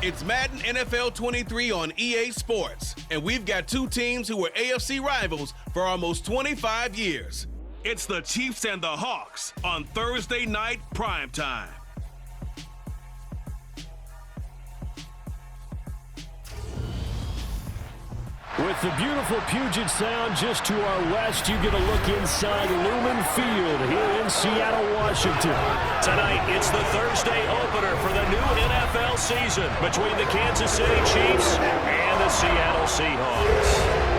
It's Madden NFL 23 on EA Sports, and we've got two teams who were AFC rivals for almost 25 years. It's the Chiefs and the Hawks on Thursday night primetime. With the beautiful Puget Sound just to our west, you get a look inside Lumen Field here in Seattle, Washington. Tonight, it's the Thursday opener for the new NFL season between the Kansas City Chiefs and the Seattle Seahawks.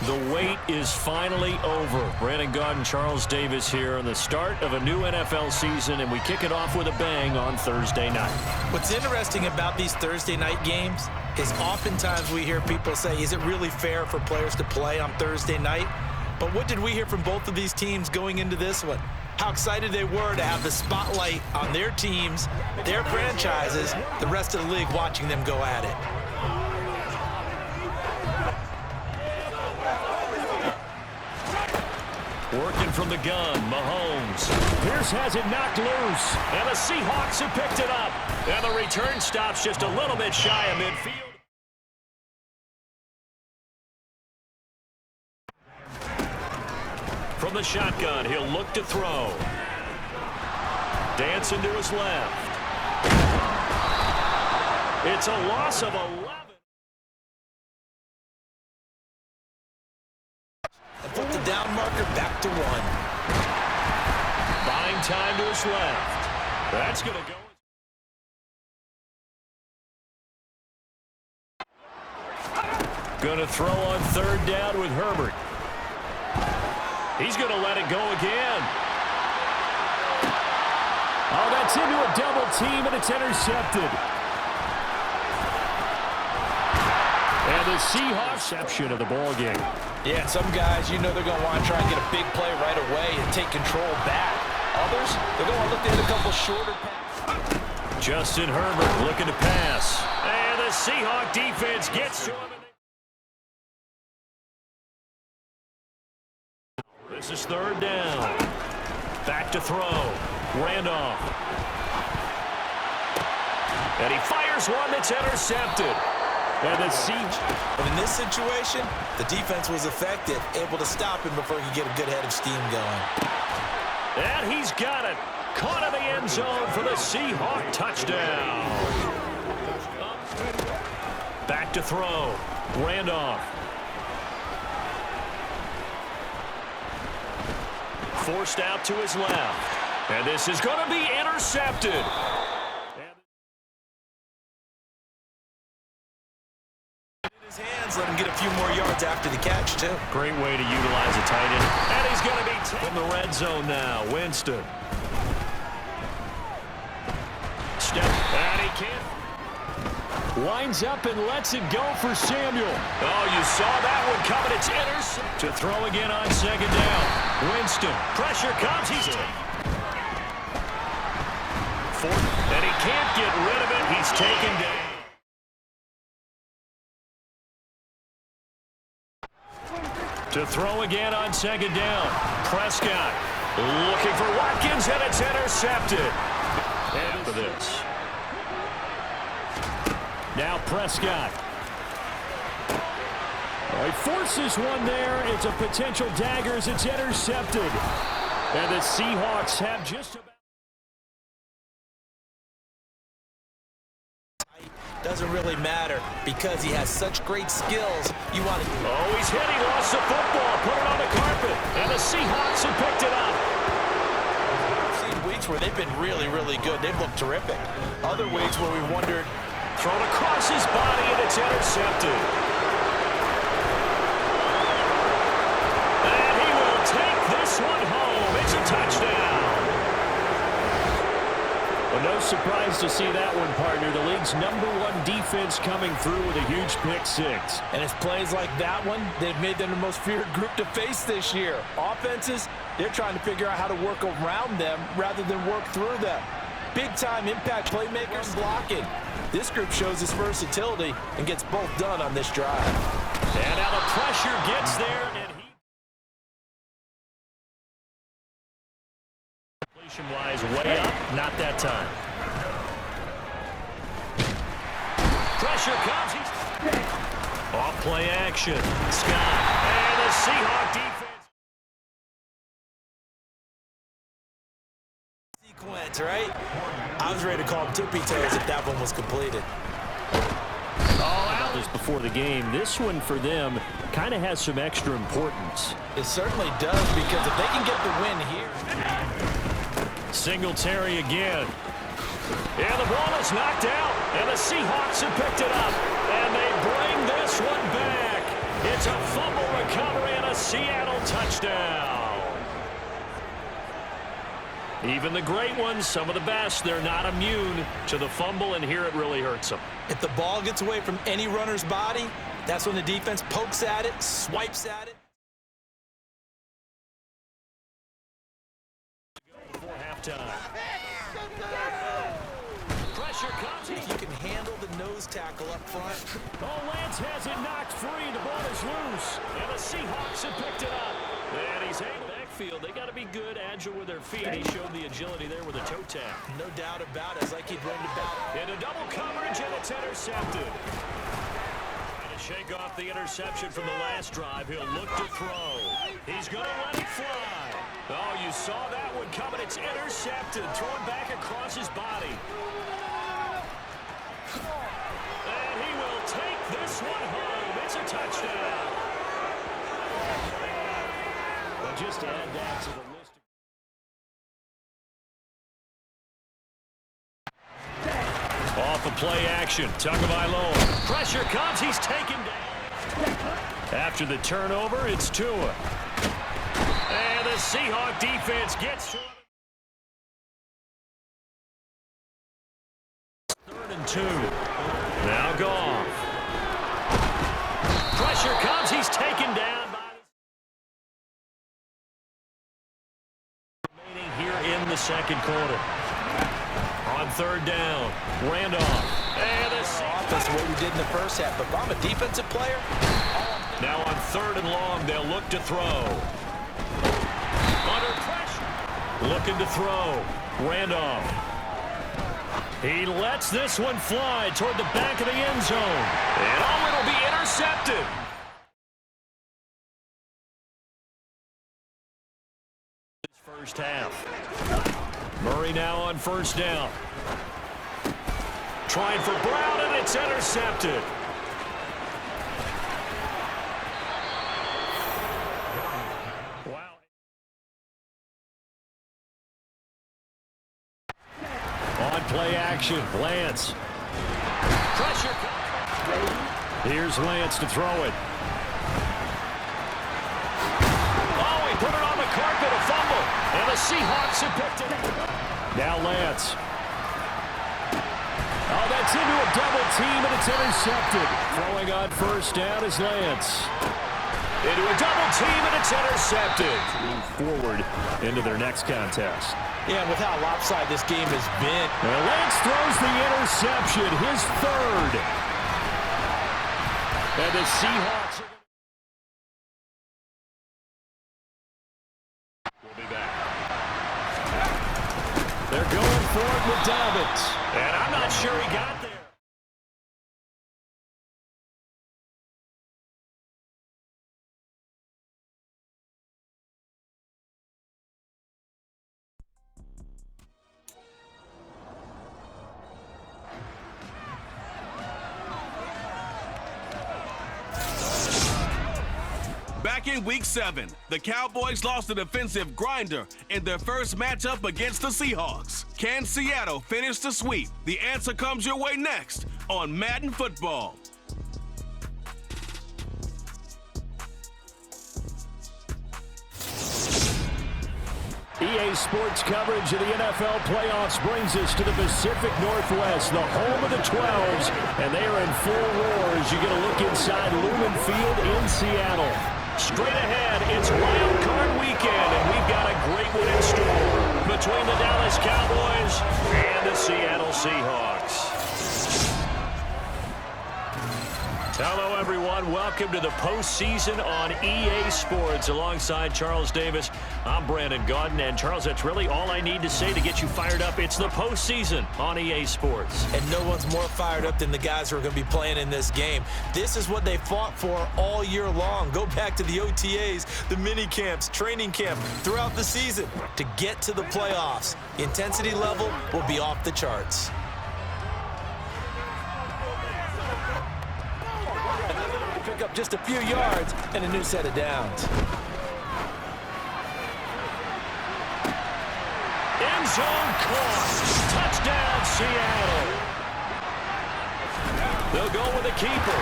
The wait is finally over. Brandon Gaudin, Charles Davis here on the start of a new NFL season, and we kick it off with a bang on Thursday night. What's interesting about these Thursday night games is oftentimes we hear people say, is it really fair for players to play on Thursday night? But what did we hear from both of these teams going into this one? How excited they were to have the spotlight on their teams, their franchises, the rest of the league watching them go at it. Working from the gun, Mahomes. Pierce has it knocked loose. And the Seahawks have picked it up. And the return stops just a little bit shy of midfield. From the shotgun, he'll look to throw. Dancing to his left. It's a loss of 11. Put the down marker back to 1. Buying time to his left. That's going to go. Going to throw on third down with Herbert. He's going to let it go again. Oh, that's into a double team, and it's intercepted. And the Seahawks reception of the ball game. Yeah, and some guys, you know they're going to want to try and get a big play right away and take control back. Others, they're going to look to hit a couple shorter passes. Justin Herbert looking to pass. And the Seahawk defense gets to him. This is third down. Back to throw. Randolph. And he fires one that's intercepted. And the Seahawks. In this situation, the defense was effective, able to stop him before he could get a good head of steam going. And he's got it. Caught in the end zone for the Seahawk touchdown. Back to throw. Randolph. Forced out to his left. And this is going to be intercepted. His hands, let him get a few more yards after the catch, too. Great way to utilize a tight end. And he's going to be from the red zone now. Winston. Step. And he can't. Winds up and lets it go for Samuel. Oh, you saw that one coming. It's intercept. To throw again on second down. Winston. Pressure comes. He's fourth. And he can't get rid of it. He's taken down. To throw again on second down. Prescott looking for Watkins, and it's intercepted. And for this. Now Prescott. He forces one there. It's a potential dagger as it's intercepted. And the Seahawks have just about... Doesn't really matter because he has such great skills. You want to... Oh, he's hit. He lost the football. Put it on the carpet. And the Seahawks have picked it up. I've seen weeks where they've been really, really good. They've looked terrific. Other weeks where we wondered... Thrown across his body, and it's intercepted. And he will take this one home. It's a touchdown. Well, no surprise to see that one, partner. The league's #1 defense coming through with a huge pick six. And it's plays like that one, they've made them the most feared group to face this year. Offenses, they're trying to figure out how to work around them rather than work through them. Big-time impact playmakers blocking. This group shows its versatility and gets both done on this drive. And now the pressure gets there. And Wise way up, not that time. Pressure comes. Off play action. Scott. And the Seahawks defense. Sequence, right? I was ready to call him tippy toes if that one was completed. About this before the game. This one for them kind of has some extra importance. It certainly does, because if they can get the win here. Singletary again. And the ball is knocked out, and the Seahawks have picked it up, and they bring this one back. It's a fumble recovery and a Seattle touchdown. Even the great ones, some of the best, they're not immune to the fumble, and here it really hurts them. If the ball gets away from any runner's body, that's when the defense pokes at it, swipes at it. Before halftime. Pressure comes. If you can handle the nose tackle up front. Oh, Lance has it knocked free. The ball is loose, and the Seahawks have picked it up. And he's able backfield. They got to be good, agile with their feet. He showed the agility there with a toe tap. No doubt about it. It's like he'd run about. Into double coverage, and it's intercepted. Trying to shake off the interception from the last drive. He'll look to throw. He's going to let it fly. Oh, you saw that one coming. It's intercepted. Thrown back across his body. And he will take this one home. It's a touchdown. Well, just to add that to the list. Off of play action. Tagovailoa. Pressure comes. He's taken down. After the turnover, it's Tua. And the Seahawks defense gets to it. 3rd and 2. Now Goff. Pressure comes. He's taken down by remaining here in the second quarter. On 3rd down, Randolph. And the Offense, what we did in the first half. But if I'm a defensive player. Now on 3rd and long, they'll look to throw. Under pressure. Looking to throw. Randolph. He lets this one fly toward the back of the end zone. And oh, it'll be intercepted. First half. Murray now on 1st down. Trying for Brown, and it's intercepted. Wow. On play action, Lance. Pressure. Here's Lance to throw it. Oh, he put it on the carpet, a fumble. And the Seahawks have picked it up. Now Lance. Oh, that's into a double team, and it's intercepted. Throwing on 1st down is Lance. Into a double team, and it's intercepted. Move forward into their next contest. Yeah, and with how lopsided this game has been. And Lance throws the interception, his 3rd. And the Seahawks will be back. They're going for it with Dobbins. And I'm not sure he got there. Back in Week 7, the Cowboys lost a defensive grinder in their first matchup against the Seahawks. Can Seattle finish the sweep? The answer comes your way next on Madden Football. EA Sports coverage of the NFL playoffs brings us to the Pacific Northwest, the home of the 12s, and they are in full roar as you get a look inside Lumen Field in Seattle. Straight ahead, it's Wild Card Weekend, and we've got a great one in store between the Dallas Cowboys and the Seattle Seahawks. Hello, everyone. Welcome to the postseason on EA Sports. Alongside Charles Davis, I'm Brandon Gaudin. And, Charles, that's really all I need to say to get you fired up. It's the postseason on EA Sports. And no one's more fired up than the guys who are going to be playing in this game. This is what they fought for all year long. Go back to the OTAs, the mini camps, training camp, throughout the season to get to the playoffs. The intensity level will be off the charts. Pick up just a few yards and a new set of downs. End zone caught. Touchdown, Seattle. They'll go with a keeper.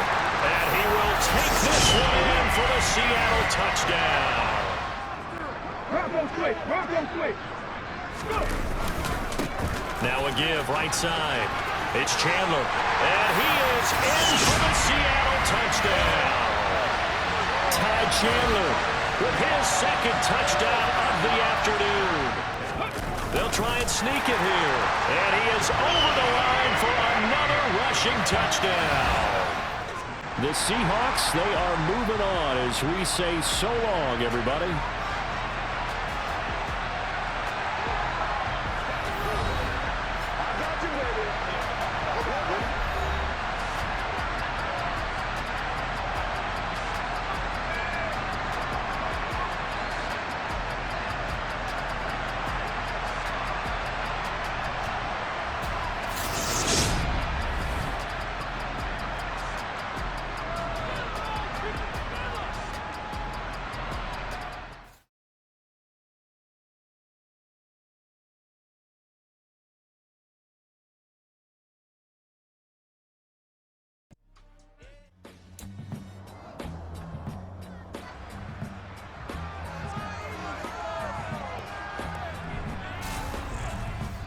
And he will take this one in for the Seattle touchdown. Now a give, right side. It's Chandler. And he is in for the Seattle touchdown. Ty Chandler with his second touchdown of the afternoon. They'll try and sneak it here. And he is over the line for another rushing touchdown. The Seahawks, they are moving on as we say so long, everybody.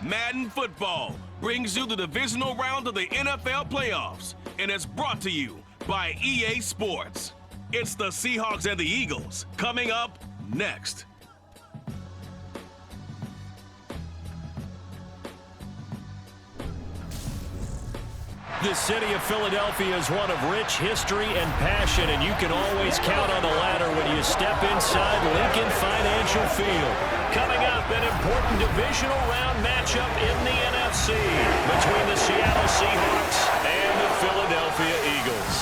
Madden Football brings you the divisional round of the NFL playoffs, and it's brought to you by EA Sports. It's the Seahawks and the Eagles coming up next. The city of Philadelphia is one of rich history and passion, and you can always count on the ladder when you step inside Lincoln Financial Field. Coming up, an important divisional round matchup in the NFC between the Seattle Seahawks and the Philadelphia Eagles.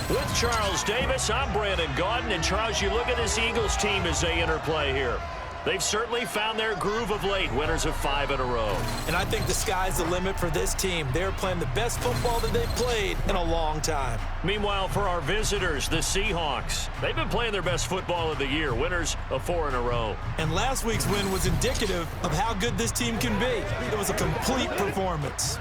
With Charles Davis, I'm Brandon Gaudin, and Charles, you look at this Eagles team as they interplay here. They've certainly found their groove of late, winners of 5 in a row. And I think the sky's the limit for this team. They're playing the best football that they've played in a long time. Meanwhile, for our visitors, the Seahawks, they've been playing their best football of the year, winners of 4 in a row. And last week's win was indicative of how good this team can be. It was a complete performance.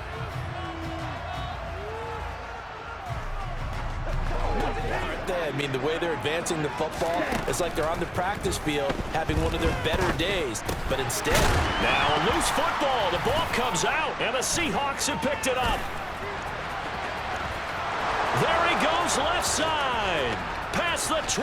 I mean, the way they're advancing the football, it's like they're on the practice field having one of their better days. But instead, now a loose football. The ball comes out, and the Seahawks have picked it up. There he goes left side. Past the 20.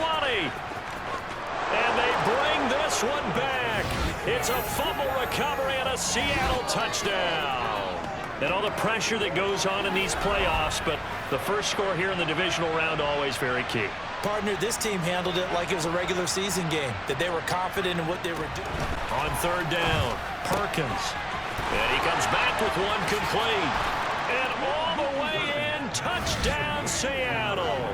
And they bring this one back. It's a fumble recovery and a Seattle touchdown. And all the pressure that goes on in these playoffs, but the first score here in the divisional round always very key. Partner, this team handled it like it was a regular season game, that they were confident in what they were doing. On third down, Perkins. And he comes back with one complete. And all the way in, touchdown Seattle.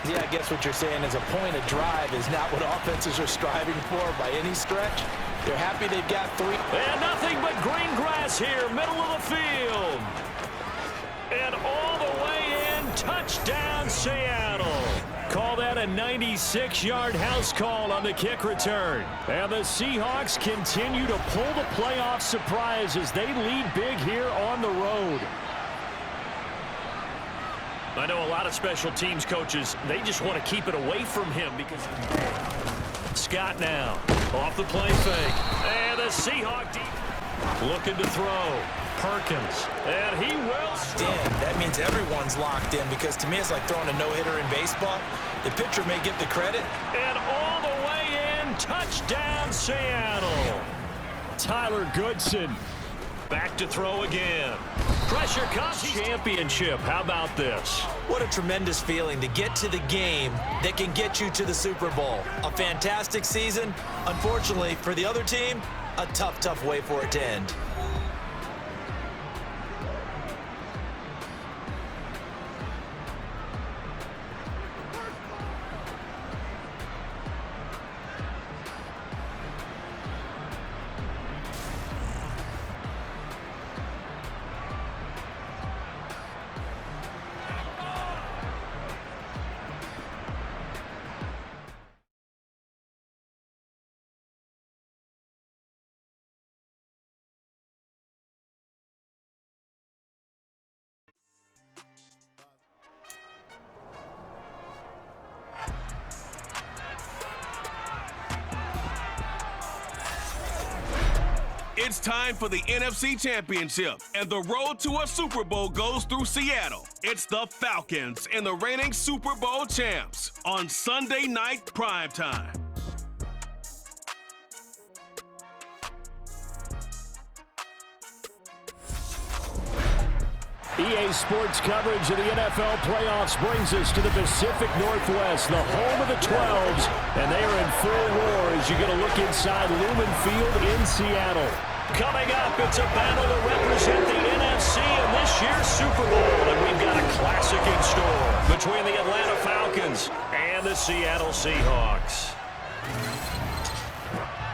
Yeah, I guess what you're saying is a point of drive is not what offenses are striving for by any stretch. They're happy they've got 3. And nothing but green grass here, middle of the field. And all the way in, touchdown Seattle. Call that a 96-yard house call on the kick return. And the Seahawks continue to pull the playoff surprise as they lead big here on the road. I know a lot of special teams coaches, they just want to keep it away from him because... Scott now, off the play fake. And the Seahawk deep looking to throw. Perkins, and he will stand. That means everyone's locked in because to me it's like throwing a no-hitter in baseball. The pitcher may get the credit. And all the way in, touchdown Seattle. Tyler Goodson Back to throw again. Pressure comes. Championship. How about this? What a tremendous feeling to get to the game that can get you to the Super Bowl. A fantastic season. Unfortunately, for the other team, a tough, tough way for it to end. It's time for the NFC Championship, and the road to a Super Bowl goes through Seattle. It's the Falcons and the reigning Super Bowl champs on Sunday night primetime. EA Sports coverage of the NFL playoffs brings us to the Pacific Northwest, the home of the 12s, and they are in full roar as you get a look inside Lumen Field in Seattle. Coming up, it's a battle to represent the NFC in this year's Super Bowl, and we've got a classic in store between the Atlanta Falcons and the Seattle Seahawks.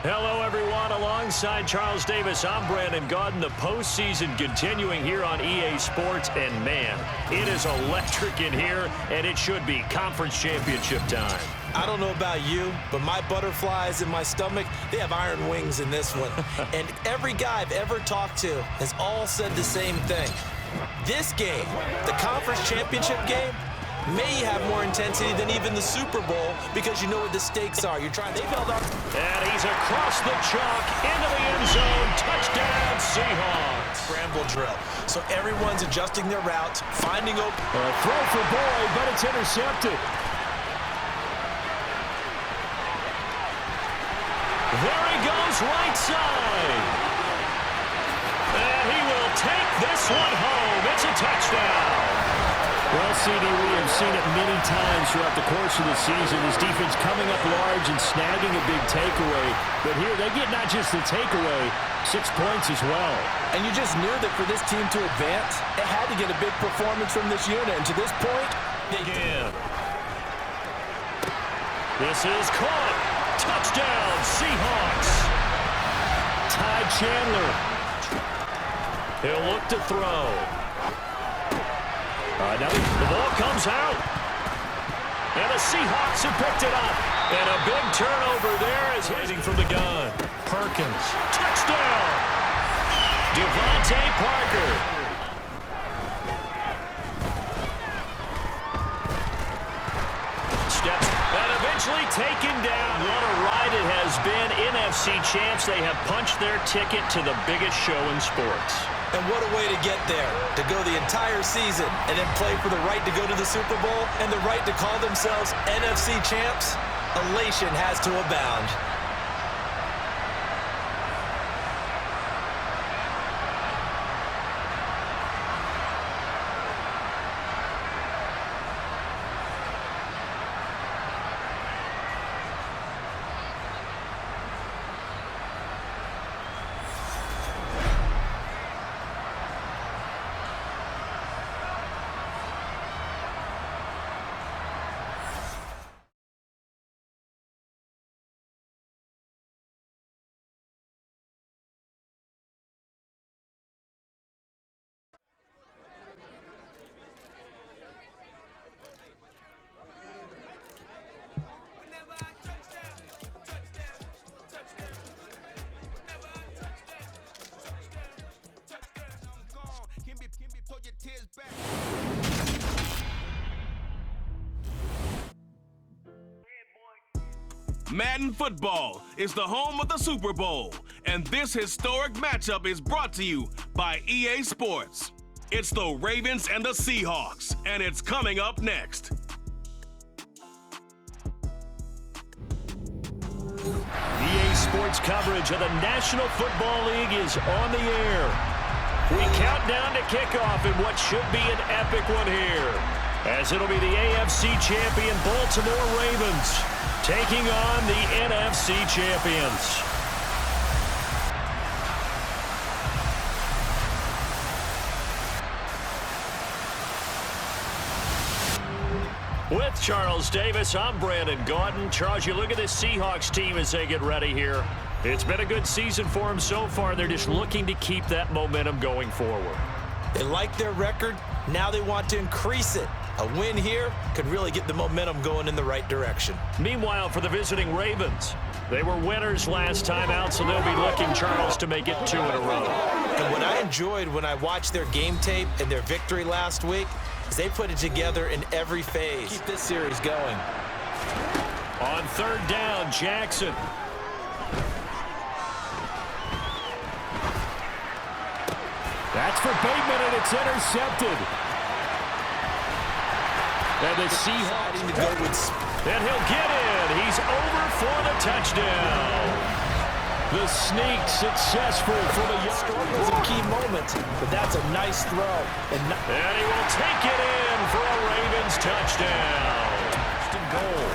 Hello, everyone. Alongside Charles Davis, I'm Brandon Gaudin. The postseason continuing here on EA Sports, and man, it is electric in here, and it should be conference championship time. I don't know about you, but my butterflies in my stomach, they have iron wings in this one. And every guy I've ever talked to has all said the same thing. This game, the conference championship game, may have more intensity than even the Super Bowl because you know what the stakes are. You're trying to... And he's across the chalk, into the end zone. Touchdown, Seahawks. Scramble drill. So everyone's adjusting their routes, finding open... Throw for Boyd, but it's intercepted. There he goes, right side. And he will take this one home. It's a touchdown. Well, CD, we have seen it many times throughout the course of the season. His defense coming up large and snagging a big takeaway. But here, they get not just the takeaway, 6 points as well. And you just knew that for this team to advance, it had to get a big performance from this unit. And to this point, they again. This is caught. Touchdown, Seahawks. Ty Chandler. He'll look to throw. Now the ball comes out. And the Seahawks have picked it up. And a big turnover there is hitting from the gun. Perkins. Touchdown. Devontae Parker. Steps and eventually taken down. What a ride it has been. NFC champs, they have punched their ticket to the biggest show in sports. And what a way to get there, to go the entire season and then play for the right to go to the Super Bowl and the right to call themselves NFC champs. Elation has to abound. Madden Football is the home of the Super Bowl, and this historic matchup is brought to you by EA Sports. It's the Ravens and the Seahawks, and it's coming up next. EA Sports coverage of the National Football League is on the air. We count down to kickoff in what should be an epic one here, as it'll be the AFC champion Baltimore Ravens taking on the NFC champions. With Charles Davis, I'm Brandon Gaudin. Charles, you look at this Seahawks team as they get ready here. It's been a good season for them so far. They're just looking to keep that momentum going forward. They like their record. Now they want to increase it. A win here could really get the momentum going in the right direction. Meanwhile, for the visiting Ravens, they were winners last time out, so they'll be looking, Charles, to make it 2 in a row. And what I enjoyed when I watched their game tape and their victory last week is they put it together in every phase. Keep this series going. On 3rd down, Jackson. That's for Bateman, and it's intercepted. And the Seahawks to go with and he'll get in. He's over for the touchdown. The sneak successful for the Young. Was a key moment, but that's a nice throw. And he will take it in for a Ravens touchdown. Goal.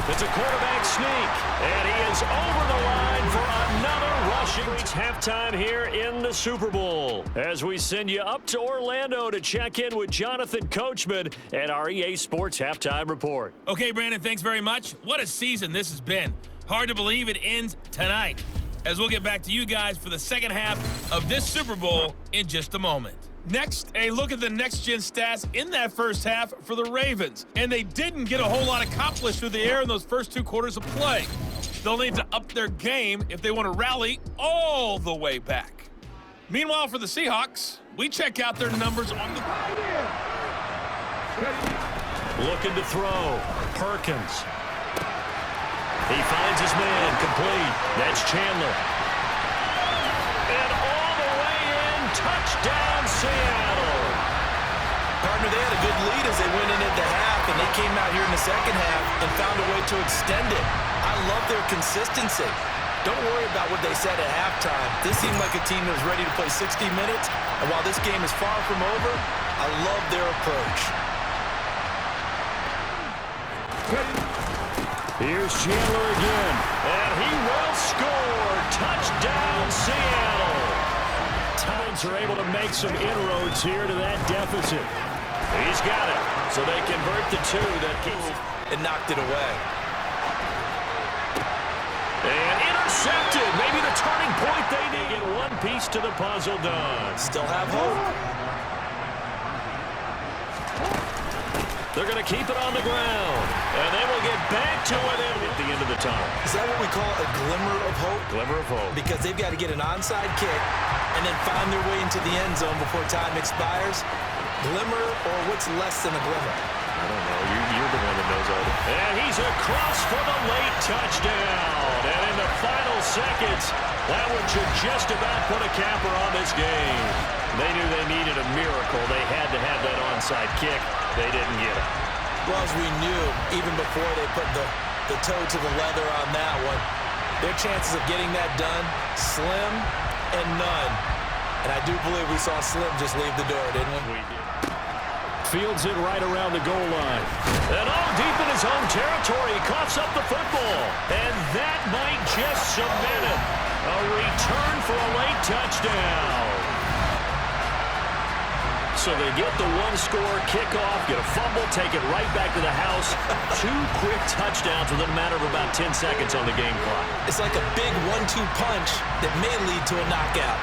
It's a quarterback sneak, and he is over the line for another rushing. It's halftime here in the Super Bowl as we send you up to Orlando to check in with Jonathan Coachman at our EA Sports Halftime Report. Okay, Brandon, thanks very much. What a season this has been. Hard to believe it ends tonight, as we'll get back to you guys for the second half of this Super Bowl in just a moment. Next, a look at the next-gen stats in that first half for the Ravens. And they didn't get a whole lot accomplished through the air in those first 2 quarters of play. They'll need to up their game if they want to rally all the way back. Meanwhile, for the Seahawks, we check out their numbers on the... Looking to throw. Perkins. He finds his man. Complete. That's Chandler. And all the way in. Touchdown, Seattle. Partner, they had a good lead as they went in at the half, and they came out here in the second half and found a way to extend it. I love their consistency. Don't worry about what they said at halftime. This seemed like a team that was ready to play 60 minutes, and while this game is far from over, I love their approach. Here's Chandler again. And he will score. Touchdown, Seattle. Titans are able to make some inroads here to that deficit. He's got it. So they convert the 2 that keeps it. And knocked it away. And intercepted. Maybe the turning point they need. Get one piece to the puzzle done. Still have hope. They're going to keep it on the ground. And they will get back to it at the end of the tunnel. Is that what we call a glimmer of hope? Glimmer of hope. Because they've got to get an onside kick and then find their way into the end zone before time expires. Glimmer, or what's less than a glimmer? I don't know. You're the one that knows all that. And he's across for the late touchdown. And in the final seconds, that one should just about put a capper on this game. They knew they needed a miracle. They had to have that onside kick. They didn't get it. Well, as we knew, even before they put the toe to the leather on that one, their chances of getting that done, slim and none. And I do believe we saw Slim just leave the door, didn't we? We did. Fields it right around the goal line. And all deep in his own territory, he coughs up the football. And that might just cement it. A return for a late touchdown. So they get the 1-score kickoff, get a fumble, take it right back to the house. 2 quick touchdowns within a matter of about 10 seconds on the game clock. It's like a big 1-2 punch that may lead to a knockout.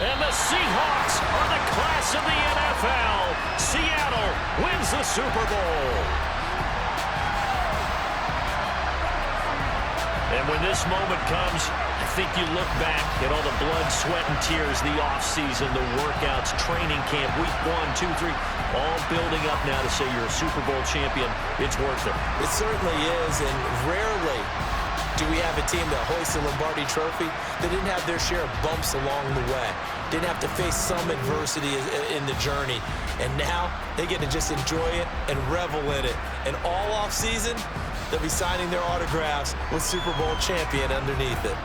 And the Seahawks are the class of the NFL. Seattle wins the Super Bowl. And when this moment comes, I think you look back at all the blood, sweat, and tears, the offseason, the workouts, training camp, week 1, 2, 3, all building up now to say you're a Super Bowl champion. It's worth it. It certainly is, and rarely do we have a team that hoists the Lombardi Trophy that didn't have their share of bumps along the way, didn't have to face some adversity in the journey. And now they get to just enjoy it and revel in it. And all off season, they'll be signing their autographs with Super Bowl champion underneath it.